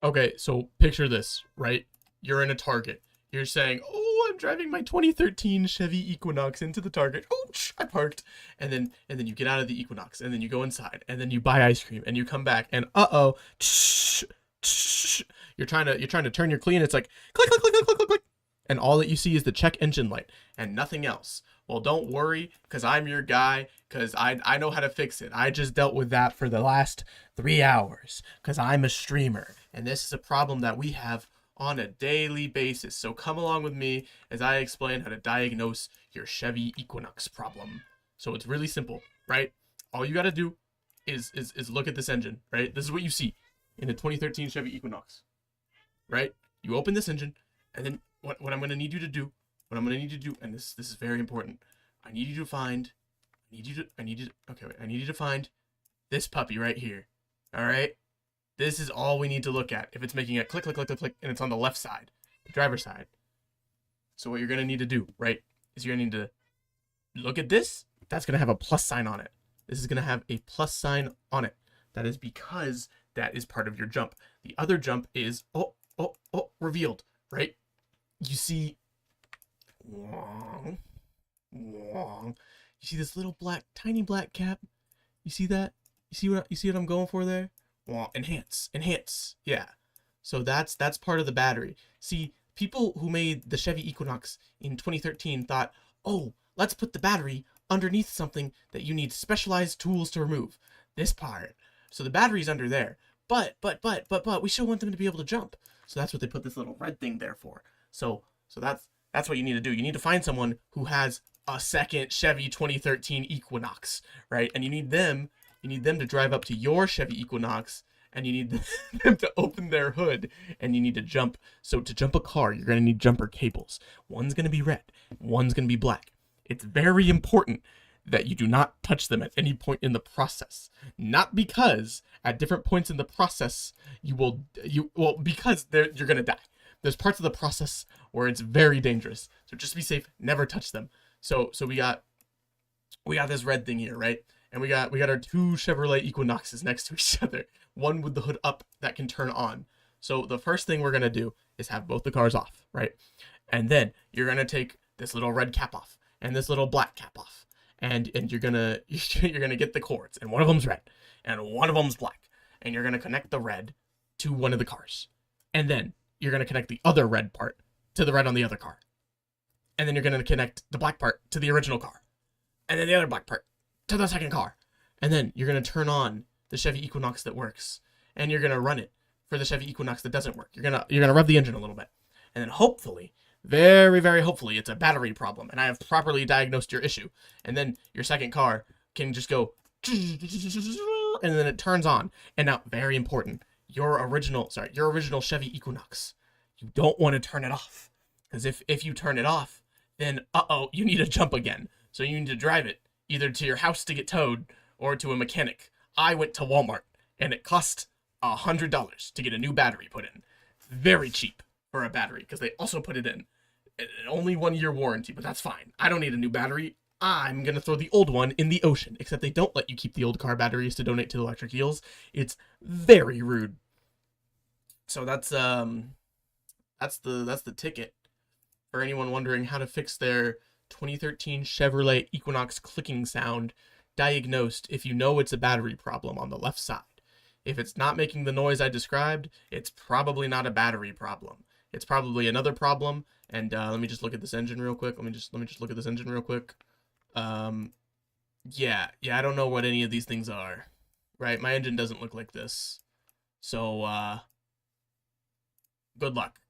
Okay, so picture this, right? You're in a Target. You're saying, "Oh, I'm driving my 2013 Chevy Equinox into the Target. Oh, I parked." And then you get out of the Equinox, and then you go inside, and then you buy ice cream, and you come back, and you're trying to turn your key, and it's like click click click click click click click, and all that you see is the check engine light and nothing else. Well, don't worry, cause I'm your guy, cause I know how to fix it. I just dealt with that for the last 3 hours, cause I'm a streamer, and this is a problem that we have on a daily basis. So come along with me as I explain how to diagnose your Chevy Equinox problem. So it's really simple, right? All you gotta do is look at this engine, right? This is what you see in a 2013 Chevy Equinox, right? You open this engine, and then what I'm gonna need you to do, and this is very important. I need you to find, I need you to find this puppy right here. All right. This is all we need to look at. If it's making a click, click, click, click, click, and it's on the left side, the driver's side. So what you're gonna need to do, right, is you're gonna need to look at this. That's gonna have a plus sign on it. This is gonna have a plus sign on it. That is because that is part of your jump. The other jump is revealed, right? You see, you see this little black, tiny black cap. You see that? You see what I'm going for there? Enhance. Yeah. So that's part of the battery. See, people who made the Chevy Equinox in 2013 thought, oh, let's put the battery underneath something that you need specialized tools to remove. This part. So the battery's under there. But we still want them to be able to jump. So that's what they put this little red thing there for. So that's what you need to do. You need to find someone who has a second Chevy 2013 Equinox, right? And you need them to drive up to your Chevy Equinox, and you need them to open their hood, and you need to jump. So to jump a car, you're going to need jumper cables. One's going to be red, one's going to be black. It's very important that you do not touch them at any point in the process. Not because at different points in the process because you're going to die. There's parts of the process where it's very dangerous. So just be safe, never touch them. So we got this red thing here, right? And we got our two Chevrolet Equinoxes next to each other, one with the hood up that can turn on. So the first thing we're gonna do is have both the cars off, right? And then you're gonna take this little red cap off and this little black cap off, and you're gonna get the cords, and one of them's red and one of them's black, and you're gonna connect the red to one of the cars, and then you're gonna connect the other red part to the red on the other car, and then you're gonna connect the black part to the original car, and then the other black part to the second car. And then you're going to turn on the Chevy Equinox that works, and you're going to run it for the Chevy Equinox that doesn't work. You're going to rev the engine a little bit. And then hopefully, very, very hopefully, it's a battery problem, and I have properly diagnosed your issue. And then your second car can just go, and then it turns on. And now, very important, your original Chevy Equinox, you don't want to turn it off. Because if you turn it off, then, you need to jump again. So you need to drive it either to your house to get towed or to a mechanic. I went to Walmart, and it cost $100 to get a new battery put in. Very cheap for a battery, because they also put it in. Only 1 year warranty, but that's fine. I don't need a new battery. I'm going to throw the old one in the ocean, except they don't let you keep the old car batteries to donate to the electric eels. It's very rude. So that's the ticket for anyone wondering how to fix their 2013 Chevrolet Equinox clicking sound. Diagnosed if you know it's a battery problem on the left side. If it's not making the noise I described, it's probably not a battery problem. It's probably another problem. And let me just look at this engine real quick. Let me just look at this engine real quick. Yeah, I don't know what any of these things are. Right? My engine doesn't look like this. So good luck.